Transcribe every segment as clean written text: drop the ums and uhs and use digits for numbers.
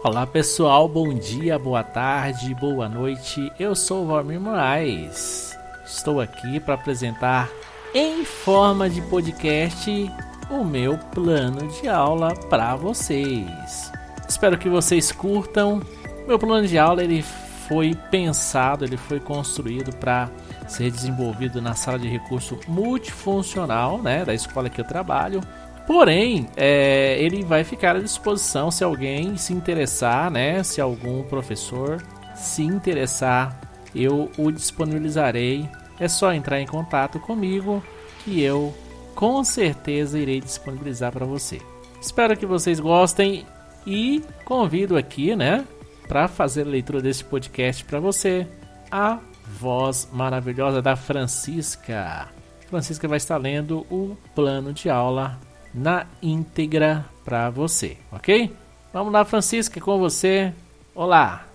Olá pessoal, bom dia, boa tarde, boa noite. Eu sou o Valmir Moraes. Estou aqui para apresentar em forma de podcast o meu plano de aula para vocês. Espero que vocês curtam. Meu plano de aula ele foi pensado, ele foi construído para ser desenvolvido na sala de recurso multifuncional, da escola que eu trabalho. Porém, ele vai ficar à disposição se alguém se interessar, se algum professor se interessar, eu o disponibilizarei. É só entrar em contato comigo que eu com certeza irei disponibilizar para você. Espero que vocês gostem e convido aqui, para fazer a leitura desse podcast para você, a voz maravilhosa da Francisca. Francisca vai estar lendo o plano de aula na íntegra para você, ok? Vamos lá, Francisca, com você. Olá!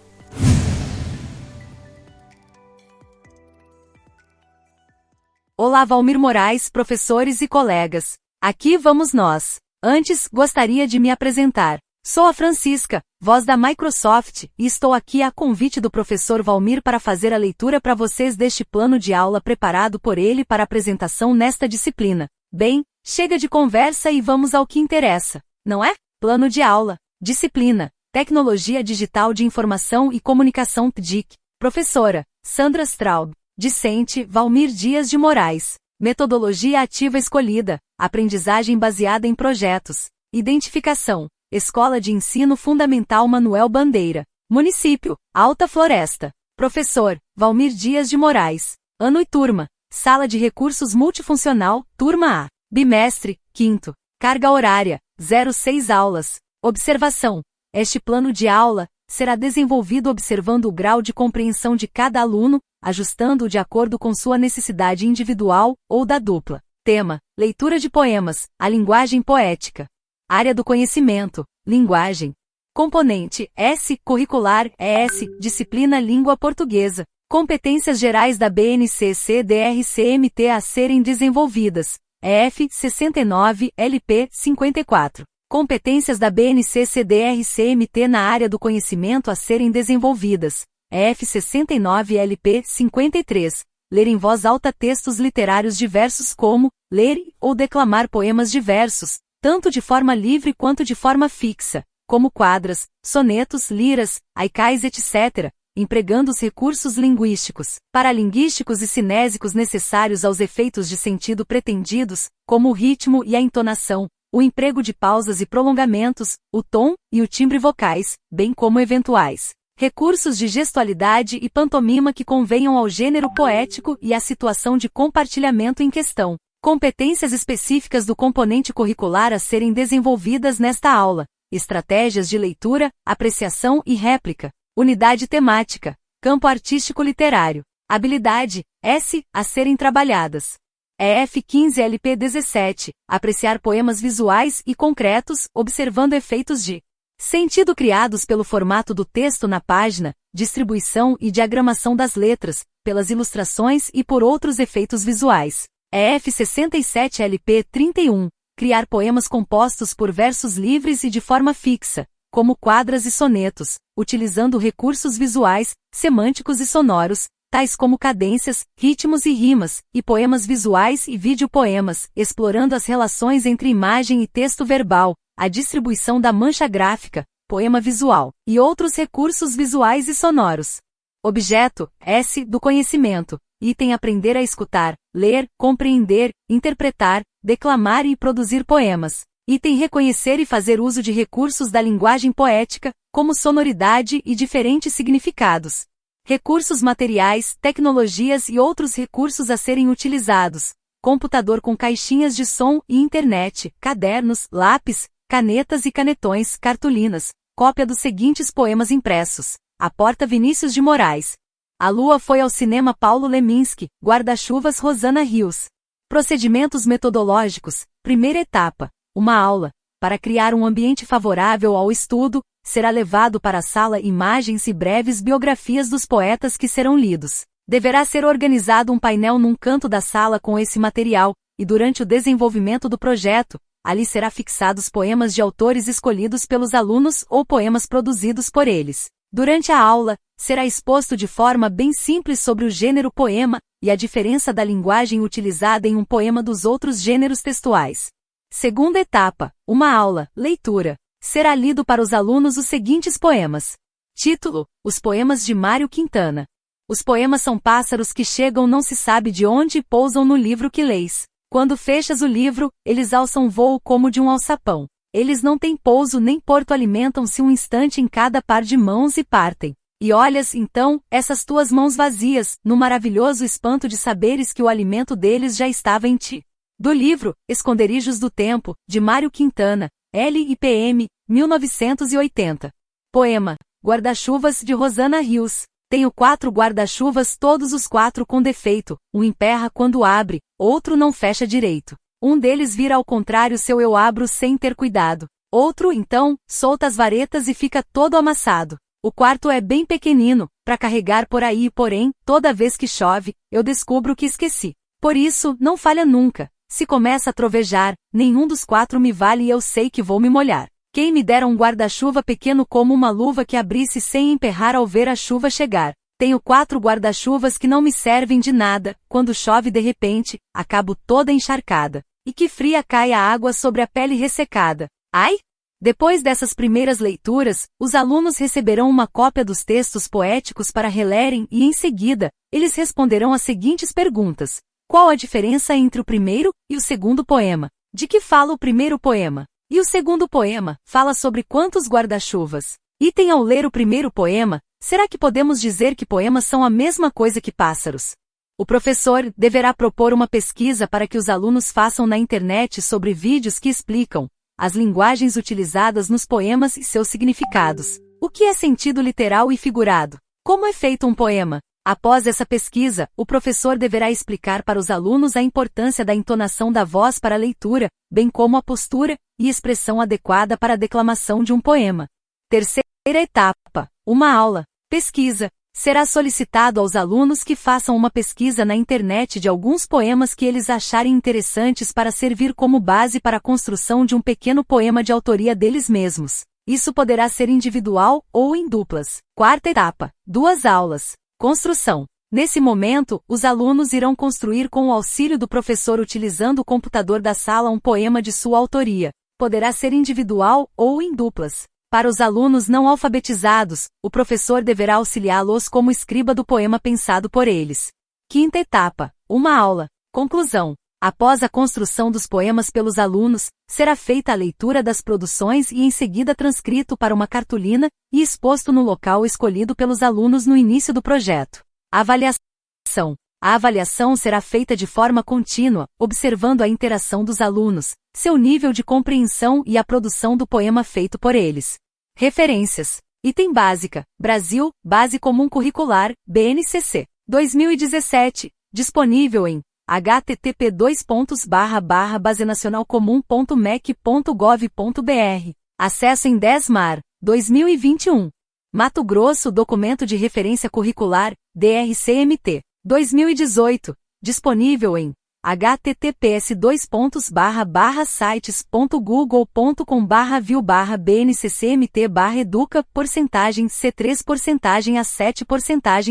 Olá, Valmir Moraes, professores e colegas. Aqui vamos nós. Antes, gostaria de me apresentar. Sou a Francisca, voz da Microsoft, e estou aqui a convite do professor Valmir para fazer a leitura para vocês deste plano de aula preparado por ele para apresentação nesta disciplina. Bem, chega de conversa e vamos ao que interessa, não é? Plano de aula, disciplina, Tecnologia Digital de Informação e Comunicação TDIC. Professora, Sandra Straub. Discente, Valmir Dias de Moraes. Metodologia ativa escolhida, aprendizagem baseada em projetos. Identificação, Escola de Ensino Fundamental Manuel Bandeira. Município, Alta Floresta. Professor, Valmir Dias de Moraes. Ano e turma. Sala de Recursos Multifuncional, Turma A. Bimestre, 5º. Carga horária, 06 aulas. Observação. Este plano de aula será desenvolvido observando o grau de compreensão de cada aluno, ajustando-o de acordo com sua necessidade individual ou da dupla. Tema: leitura de poemas, a linguagem poética. Área do conhecimento, linguagem. Componente, S, curricular, ES, disciplina língua portuguesa. Competências gerais da BNCC-DRCMT a serem desenvolvidas. EF 69, LP 54. Competências da BNCC-DRCMT na área do conhecimento a serem desenvolvidas. EF 69, LP 53. Ler em voz alta textos literários diversos como ler ou declamar poemas diversos, tanto de forma livre quanto de forma fixa, como quadras, sonetos, liras, haikais, etc., empregando os recursos linguísticos, paralinguísticos e cinésicos necessários aos efeitos de sentido pretendidos, como o ritmo e a entonação, o emprego de pausas e prolongamentos, o tom e o timbre vocais, bem como eventuais recursos de gestualidade e pantomima que convenham ao gênero poético e à situação de compartilhamento em questão. Competências específicas do componente curricular a serem desenvolvidas nesta aula. Estratégias de leitura, apreciação e réplica. Unidade temática. Campo artístico literário. Habilidade, S, a serem trabalhadas. EF 15 LP 17. Apreciar poemas visuais e concretos, observando efeitos de sentido criados pelo formato do texto na página, distribuição e diagramação das letras, pelas ilustrações e por outros efeitos visuais. EF 67 LP 31. Criar poemas compostos por versos livres e de forma fixa, como quadras e sonetos, utilizando recursos visuais, semânticos e sonoros, tais como cadências, ritmos e rimas, e poemas visuais e videopoemas, explorando as relações entre imagem e texto verbal, a distribuição da mancha gráfica, poema visual, e outros recursos visuais e sonoros. Objeto, S, do conhecimento. Item aprender a escutar, ler, compreender, interpretar, declamar e produzir poemas. Item reconhecer e fazer uso de recursos da linguagem poética, como sonoridade e diferentes significados. Recursos materiais, tecnologias e outros recursos a serem utilizados. Computador com caixinhas de som e internet, cadernos, lápis, canetas e canetões, cartolinas. Cópia dos seguintes poemas impressos. A Porta Vinícius de Moraes. A Lua foi ao cinema Paulo Leminski, Guarda-chuvas Rosana Rios. Procedimentos metodológicos. Primeira etapa. Uma aula. Para criar um ambiente favorável ao estudo, será levado para a sala imagens e breves biografias dos poetas que serão lidos. Deverá ser organizado um painel num canto da sala com esse material, e durante o desenvolvimento do projeto, Ali será fixados poemas de autores escolhidos pelos alunos ou poemas produzidos por eles. Durante a aula, será exposto de forma bem simples sobre o gênero poema e a diferença da linguagem utilizada em um poema dos outros gêneros textuais. Segunda etapa, uma aula, leitura. Será lido para os alunos os seguintes poemas. Título: Os poemas de Mário Quintana. Os poemas são pássaros que chegam não se sabe de onde e pousam no livro que leis. Quando fechas o livro, eles alçam voo como de um alçapão. Eles não têm pouso nem porto, alimentam-se um instante em cada par de mãos e partem. E olhas, então, essas tuas mãos vazias, no maravilhoso espanto de saberes que o alimento deles já estava em ti. Do livro, Esconderijos do Tempo, de Mário Quintana, LIPM, 1980. Poema, Guarda-chuvas, de Rosana Rios. Tenho 4 guarda-chuvas, todos os 4 com defeito, um emperra quando abre, outro não fecha direito. Um deles vira ao contrário seu eu abro sem ter cuidado. Outro, então, solta as varetas e fica todo amassado. O quarto é bem pequenino, para carregar por aí, porém, toda vez que chove, eu descubro que esqueci. Por isso, não falha nunca. Se começa a trovejar, nenhum dos 4 me vale e eu sei que vou me molhar. Quem me dera um guarda-chuva pequeno como uma luva que abrisse sem emperrar ao ver a chuva chegar. Tenho 4 guarda-chuvas que não me servem de nada, quando chove de repente, acabo toda encharcada. E que fria cai a água sobre a pele ressecada. Ai! Depois dessas primeiras leituras, os alunos receberão uma cópia dos textos poéticos para relerem e, em seguida, eles responderão as seguintes perguntas. Qual a diferença entre o primeiro e o segundo poema? De que fala o primeiro poema? E o segundo poema, fala sobre quantos guarda-chuvas? Item: ao ler o primeiro poema, será que podemos dizer que poemas são a mesma coisa que pássaros? O professor deverá propor uma pesquisa para que os alunos façam na internet sobre vídeos que explicam as linguagens utilizadas nos poemas e seus significados. O que é sentido literal e figurado? Como é feito um poema? Após essa pesquisa, o professor deverá explicar para os alunos a importância da entonação da voz para a leitura, bem como a postura e expressão adequada para a declamação de um poema. Terceira etapa, uma aula. Pesquisa. Será solicitado aos alunos que façam uma pesquisa na internet de alguns poemas que eles acharem interessantes para servir como base para a construção de um pequeno poema de autoria deles mesmos. Isso poderá ser individual ou em duplas. Quarta etapa, 2 aulas. Construção. Nesse momento, os alunos irão construir com o auxílio do professor utilizando o computador da sala um poema de sua autoria. Poderá ser individual ou em duplas. Para os alunos não alfabetizados, o professor deverá auxiliá-los como escriba do poema pensado por eles. Quinta etapa, uma aula. Conclusão. Após a construção dos poemas pelos alunos, será feita a leitura das produções e em seguida transcrito para uma cartolina e exposto no local escolhido pelos alunos no início do projeto. Avaliação. A avaliação será feita de forma contínua, observando a interação dos alunos, seu nível de compreensão e a produção do poema feito por eles. Referências. Item básica, Brasil, Base Comum Curricular, BNCC. 2017, disponível em http://basenacionalcomum.mec.gov.br. Acesso em 10 mar, 2021. Mato Grosso, Documento de Referência Curricular, DRCMT. 2018, disponível em https://sites.google.com/view/bnccmt/educa porcentagem C3 A7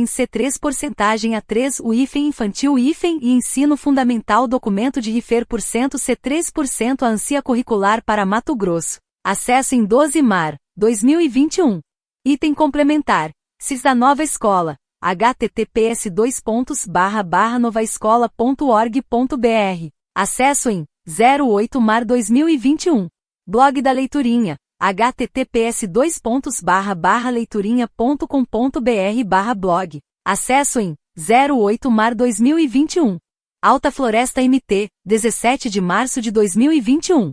C3 A3 o hífen infantil hífen e ensino fundamental documento de refer C3 a ANSIA curricular para Mato Grosso. Acesso em 12 mar, 2021. Item complementar. CIS da Nova Escola. https://novaescola.org.br. Acesso em 08 mar 2021. Blog da Leiturinha. https://leiturinha.com.br/blog. Acesso em 08 mar 2021. Alta Floresta MT, 17 de março de 2021.